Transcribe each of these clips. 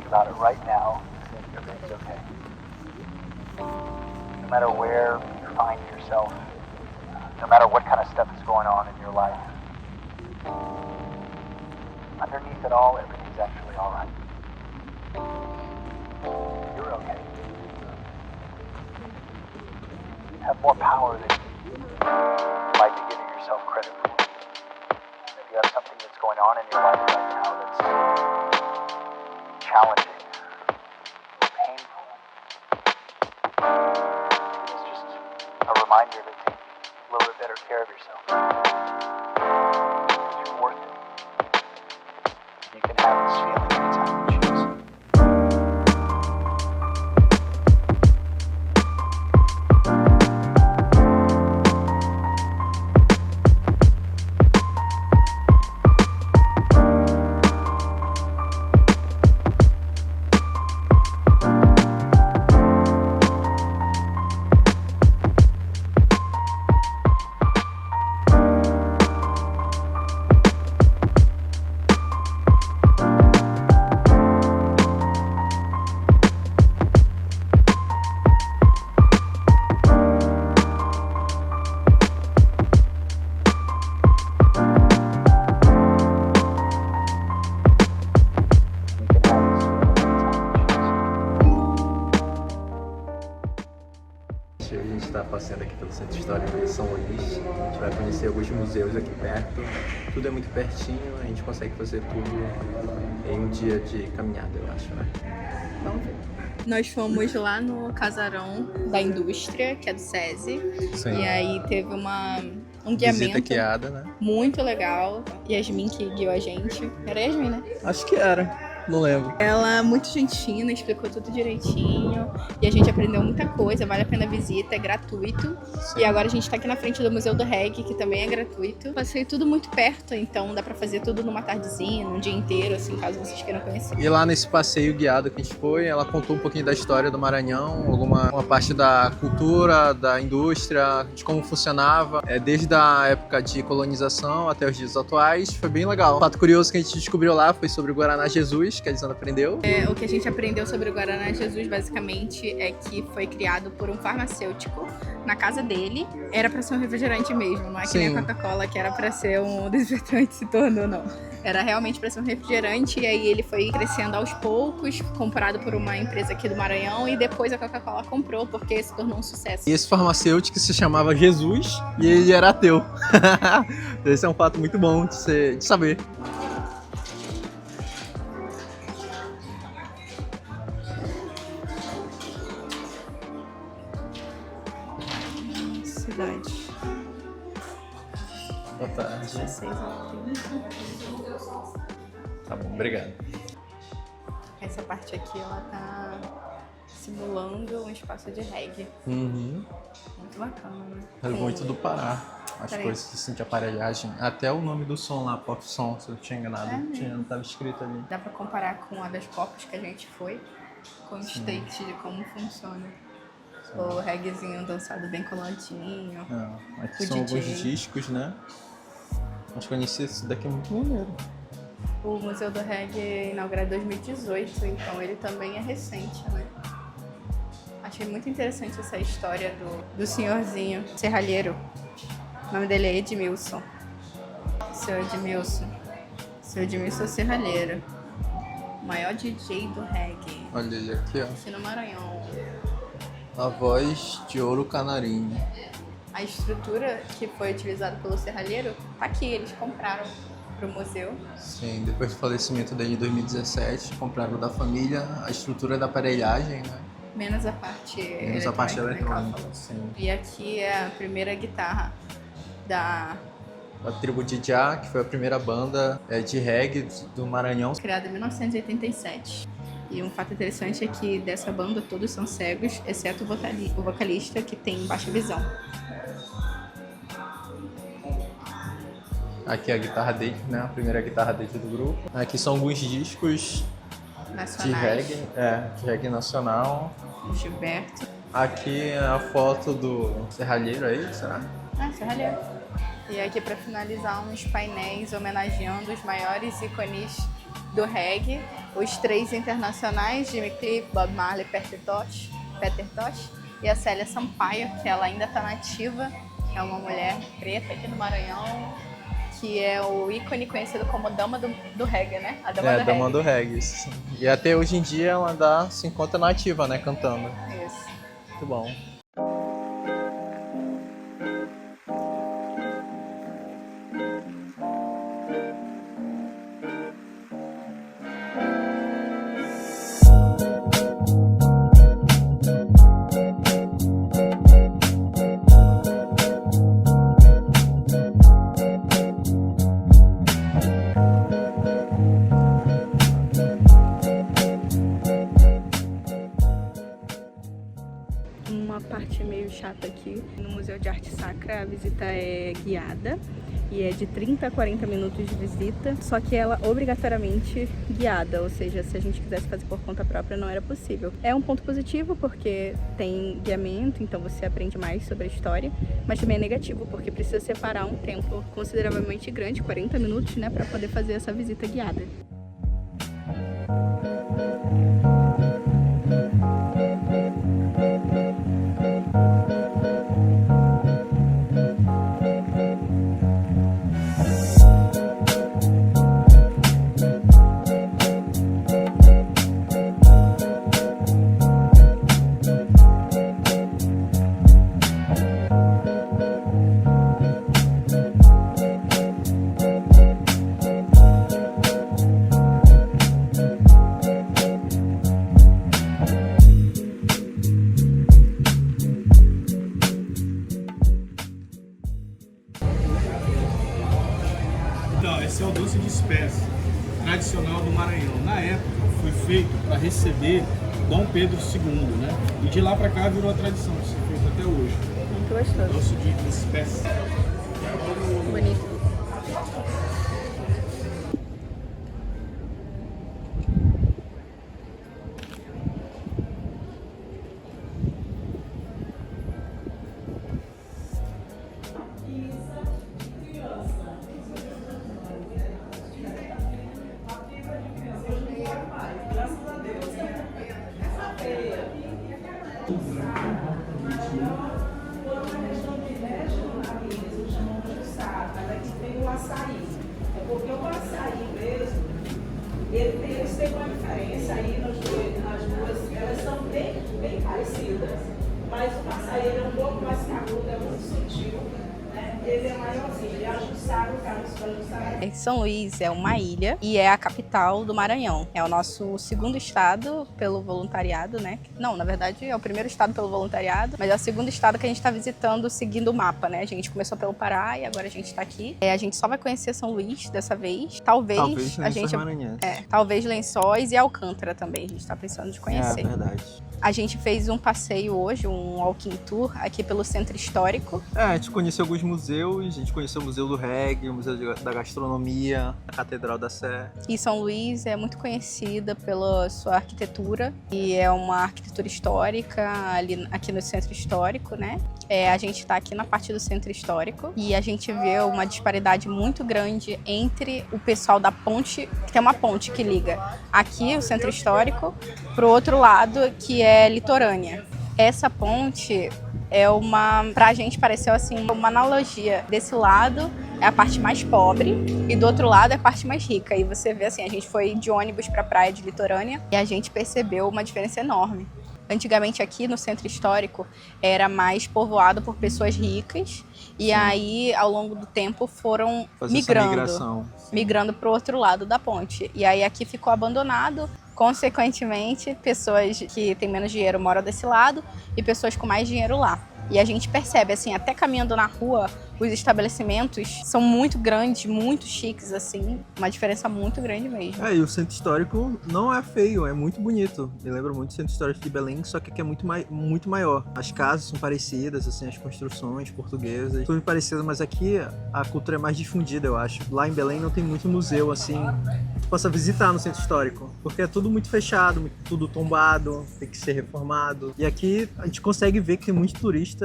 about it right now, everything's okay. No matter where you find yourself, no matter what kind of stuff is going on in your life, underneath it all, everything's actually all right. You're okay. You have more power than you might be giving yourself credit for. And if you have something that's going on in your life right now that's challenging, painful, it's just a reminder to take a little bit better care of yourself. Because you're worth it. You can have this feeling anytime you choose. A gente está passeando aqui pelo Centro Histórico de São Luís. A gente vai conhecer alguns museus aqui perto. Tudo é muito pertinho, a gente consegue fazer tudo em um dia de caminhada, eu acho, né? Vamos ver. Nós fomos lá no Casarão da Indústria, que é do SESI. Sim. E aí teve um guiamento Visita guiada, né? muito legal. Yasmin que guiou a gente. Era Yasmin, né? Acho que era. Não lembro. Ela é muito gente fina, explicou tudo direitinho. E a gente aprendeu muita coisa, vale a pena a visita, é gratuito. Sim. E agora a gente tá aqui na frente do Museu do Reggae, que também é gratuito. Passei tudo muito perto, então dá pra fazer tudo numa tardezinha, num dia inteiro, assim, caso vocês queiram conhecer. E lá nesse passeio guiado que a gente foi, ela contou um pouquinho da história do Maranhão, uma parte da cultura, da indústria, de como funcionava, desde a época de colonização até os dias atuais. Foi bem legal. Um fato curioso que a gente descobriu lá foi sobre o Guaraná Jesus, que a Lisandra aprendeu. O que a gente aprendeu sobre o Guaraná Jesus, basicamente, é que foi criado por um farmacêutico na casa dele. Era pra ser um refrigerante mesmo, não é que nem a Coca-Cola, que era pra ser um desinfetante, se tornou, não. Era realmente pra ser um refrigerante, e aí ele foi crescendo aos poucos, comprado por uma empresa aqui do Maranhão, e depois a Coca-Cola comprou, porque se tornou um sucesso. E esse farmacêutico se chamava Jesus, e ele era ateu. Esse é um fato muito bom de saber. Cidade. Boa tarde. 16h30. Tá bom, obrigado. Essa parte aqui, ela tá simulando um espaço de reggae. Uhum. Muito bacana, né? É muito do Pará. As Peraí. coisas assim de aparelhagem. Até o nome do som lá, Pop Som, se eu tinha enganado. Não estava escrito ali. Dá pra comparar com a das pops que a gente foi, com o state de como funciona. O reggaezinho dançado bem coladinho. Aqui O são DJ. alguns discos, né? Mas conheci esse daqui, é muito maneiro. O Museu do Reggae é inaugurado em 2018, então ele também é recente, né? Achei muito interessante essa história do senhorzinho serralheiro. O nome dele é Edmilson. Seu Edmilson. Seu Edmilson Serralheiro. O maior DJ do reggae. Olha ele aqui, ó. Aqui no Maranhão. A voz de Ouro Canarinho. A estrutura que foi utilizada pelo serralheiro tá aqui, eles compraram pro museu. Sim, depois do falecimento dele em 2017, compraram da família a estrutura da aparelhagem, né? Menos a parte Menos a parte eletrônica, né, que ela eletrônica, falou. sim. E aqui é a primeira guitarra da A tribo de Já, que foi a primeira banda de reggae do Maranhão. criada em 1987. E um fato interessante é que dessa banda todos são cegos, exceto o vocalista que tem baixa visão. Aqui é a guitarra dele, né? A primeira guitarra dele do grupo. Aqui são alguns discos de Nacionais. reggae, de reggae nacional. Gilberto. Aqui é a foto do serralheiro aí, será? Serralheiro. E aqui para finalizar uns painéis homenageando os maiores ícones do reggae os 3 internacionais, Jimmy Cliff, Bob Marley, Peter Tosh, e a Célia Sampaio, que ela ainda está nativa, é uma mulher preta aqui do Maranhão, que é o ícone conhecido como Dama do Reggae, né? A Dama do Reggae. Dama do Reggae. Sim. E até hoje em dia ela se encontra nativa, né, cantando. Isso. Muito bom. Uma parte meio chata aqui, no Museu de Arte Sacra a visita é guiada e é de 30 a 40 minutos de visita, só que ela obrigatoriamente guiada, ou seja, se a gente quisesse fazer por conta própria não era possível. É um ponto positivo porque tem guiamento, então você aprende mais sobre a história, mas também é negativo porque precisa separar um tempo consideravelmente grande, 40 minutos, né, para poder fazer essa visita guiada. Então, esse é o doce de espécie, tradicional do Maranhão. Na época, foi feito para receber Dom Pedro II, né? E de lá para cá virou a tradição, que se fez até hoje. Muito gostoso. Doce de espécie. Bonito. Porque o açaí mesmo, eles têm uma diferença aí nas duas, elas são bem parecidas, mas o açaí é um pouco mais carudo, é muito sutil, né? Ele é maiorzinho, ele é ajustado, o caroço para ajustar. São Luís é uma ilha e é a capital do Maranhão. É o nosso segundo estado pelo voluntariado, né? Não, na verdade é o primeiro estado pelo voluntariado, mas é o segundo estado que a gente está visitando seguindo o mapa, né? A gente começou pelo Pará e agora a gente está aqui. A gente só vai conhecer São Luís dessa vez. Talvez a gente... talvez Lençóis e Alcântara também. A gente está pensando de conhecer. É verdade. A gente fez um passeio hoje, um walking tour aqui pelo Centro Histórico. A gente conheceu alguns museus, a gente conheceu o Museu do Reggae, o Museu da Gastronomia, a Catedral da Sé. E São Luís é muito conhecida pela sua arquitetura, e é uma arquitetura histórica aqui no Centro Histórico, né? A gente está aqui na parte do Centro Histórico e a gente vê uma disparidade muito grande entre o pessoal da ponte, que tem uma ponte que liga aqui o Centro Histórico para o outro lado, que é litorânea. Essa ponte pra gente pareceu assim uma analogia. Desse lado é a parte mais pobre e do outro lado é a parte mais rica. E você vê assim, a gente foi de ônibus para a praia de litorânea e a gente percebeu uma diferença enorme. Antigamente aqui no Centro Histórico era mais povoado por pessoas ricas e aí ao longo do tempo foram migrando para o outro lado da ponte. E aí aqui ficou abandonado, consequentemente pessoas que têm menos dinheiro moram desse lado e pessoas com mais dinheiro lá. E a gente percebe, assim, até caminhando na rua, os estabelecimentos são muito grandes, muito chiques, assim, uma diferença muito grande mesmo. E o Centro Histórico não é feio, é muito bonito. Me lembra muito o Centro Histórico de Belém, só que aqui é muito maior. As casas são parecidas, assim, as construções portuguesas, tudo parecido, mas aqui a cultura é mais difundida, eu acho. Lá em Belém não tem muito museu, assim, que tu possa visitar no Centro Histórico, porque é tudo muito fechado, tudo tombado, tem que ser reformado. E aqui a gente consegue ver que tem muitos turistas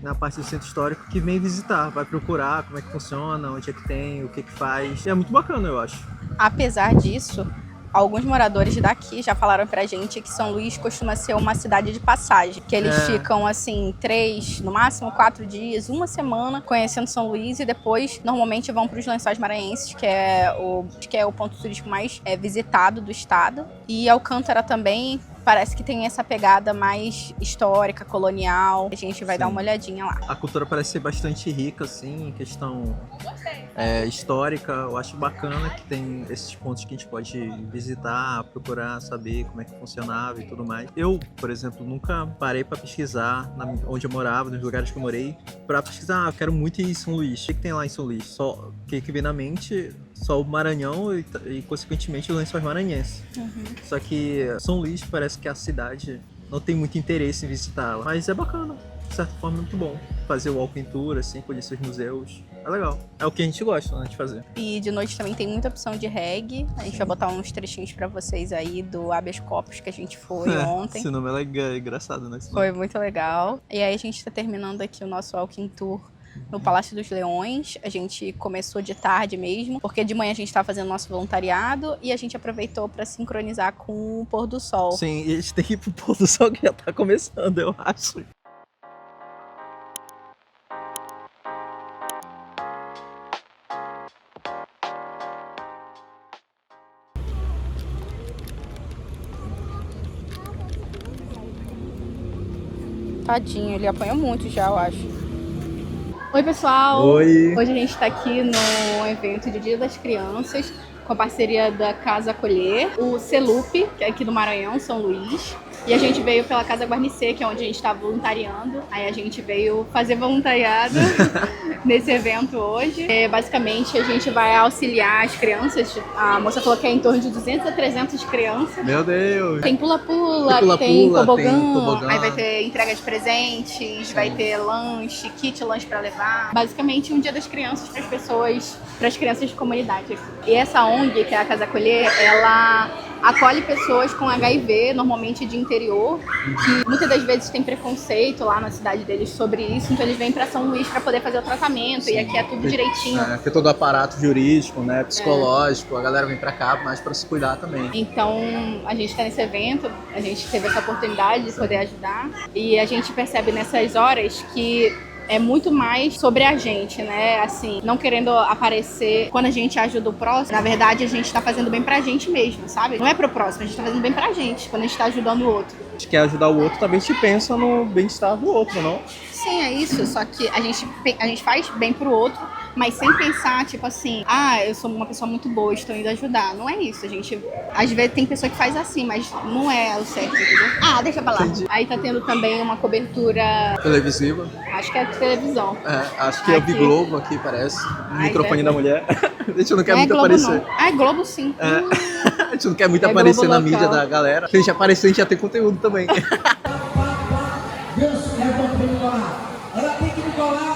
na parte do Centro Histórico que vem visitar, vai procurar como é que funciona, onde é que tem, o que que faz. E é muito bacana, eu acho. Apesar disso, Alguns moradores daqui já falaram pra gente que São Luís costuma ser uma cidade de passagem, que eles ficam assim 3, no máximo 4 dias, uma semana conhecendo São Luís e depois normalmente vão para os Lençóis Maranhenses, que é o ponto turístico mais visitado do estado. E Alcântara também parece que tem essa pegada mais histórica, colonial. A gente vai dar uma olhadinha lá. A cultura parece ser bastante rica, assim, em questão histórica. Eu acho bacana que tem esses pontos que a gente pode visitar, procurar saber como é que funcionava e tudo mais. Eu, por exemplo, nunca parei para pesquisar onde eu morava, nos lugares que eu morei, para pesquisar, eu quero muito ir em São Luís. O que tem lá em São Luís? Só o que vem na mente... Só o Maranhão e consequentemente, os Lençóis Maranhenses. Só que São Luís parece que a cidade não tem muito interesse em visitá-la. Mas é bacana, de certa forma é muito bom. Fazer o walking tour, assim, conhecer os museus. É legal. É o que a gente gosta, né, de fazer. E de noite também tem muita opção de reggae. A gente vai botar uns trechinhos pra vocês aí do Habeas Corpus que a gente foi ontem. Esse nome é engraçado, né? Foi muito legal. E aí a gente tá terminando aqui o nosso walking tour no Palácio dos Leões. A gente começou de tarde mesmo, porque de manhã a gente estava fazendo nosso voluntariado e a gente aproveitou para sincronizar com o pôr do sol. Sim, e a gente tem que ir pro pôr do sol que já tá começando, eu acho. Tadinho, ele apanhou muito já, eu acho. Oi, pessoal! Oi! Hoje a gente está aqui no evento de Dia das Crianças, com a parceria da Casa Acolher, o CELUP, que é aqui do Maranhão, São Luís. E a gente veio pela Casa Guarnicê, que é onde a gente está voluntariando. Aí a gente veio fazer voluntariado nesse evento hoje. Basicamente, a gente vai auxiliar as crianças. A moça falou que é em torno de 200 a 300 crianças. Meu Deus! Tem pula-pula, tem tobogã, aí vai ter entrega de presentes, vai ter lanche, kit lanche para levar. Basicamente, um dia das crianças para as pessoas, para as crianças de comunidade. E essa ONG, que é a Casa Acolher, ela acolhe pessoas com HIV, normalmente de interior, que muitas das vezes tem preconceito lá na cidade deles sobre isso, então eles vêm para São Luís para poder fazer o tratamento. Sim. E aqui é tudo direitinho. Tem todo o aparato jurídico, né, psicológico, a galera vem para cá mais para se cuidar também. Então a gente está nesse evento, a gente teve essa oportunidade de poder ajudar e a gente percebe nessas horas que é muito mais sobre a gente, né? Assim, não querendo aparecer quando a gente ajuda o próximo. Na verdade, a gente tá fazendo bem pra gente mesmo, sabe? Não é pro próximo, a gente tá fazendo bem pra gente, quando a gente tá ajudando o outro. A gente quer ajudar o outro, também a gente pensa no bem-estar do outro, não? Sim, é isso. Só que a gente faz bem pro outro, mas sem pensar, tipo assim, eu sou uma pessoa muito boa, estou indo ajudar. Não é isso, a gente... Às vezes tem pessoa que faz assim, mas não é o certo, entendeu? Deixa pra lá. Entendi. Aí tá tendo também uma cobertura... televisiva. Acho que é televisão. Acho que é o Globo aqui, parece. O microfone da mulher. A gente não quer muito Globo, aparecer. Não. É Globo, sim. A gente não quer muito aparecer na mídia da galera. Se a gente aparecer, a gente já tem conteúdo também. Ela tem que me colar.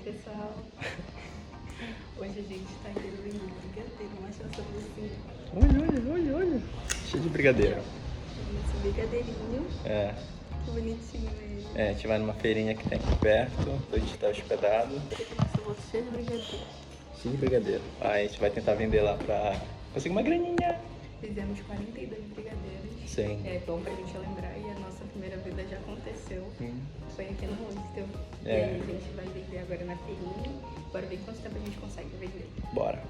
Pessoal, hoje a gente tá aqui no brigadeiro, uma chance assim. Olha. Cheio de brigadeiro. Esse brigadeirinho. Que bonitinho ele. A gente vai numa feirinha que tem aqui perto, onde a gente tá hospedado. Nossa, bolso cheio de brigadeiro. Cheio de brigadeiro. Aí a gente vai tentar vender lá pra conseguir uma graninha. Fizemos 42 brigadeiros. Sim. É bom pra gente lembrar, e a nossa primeira primeira vida já aconteceu. Foi aqui no hostel. E É. aí a gente vai vender agora na feirinha. Bora ver quanto tempo a gente consegue vender. Bora.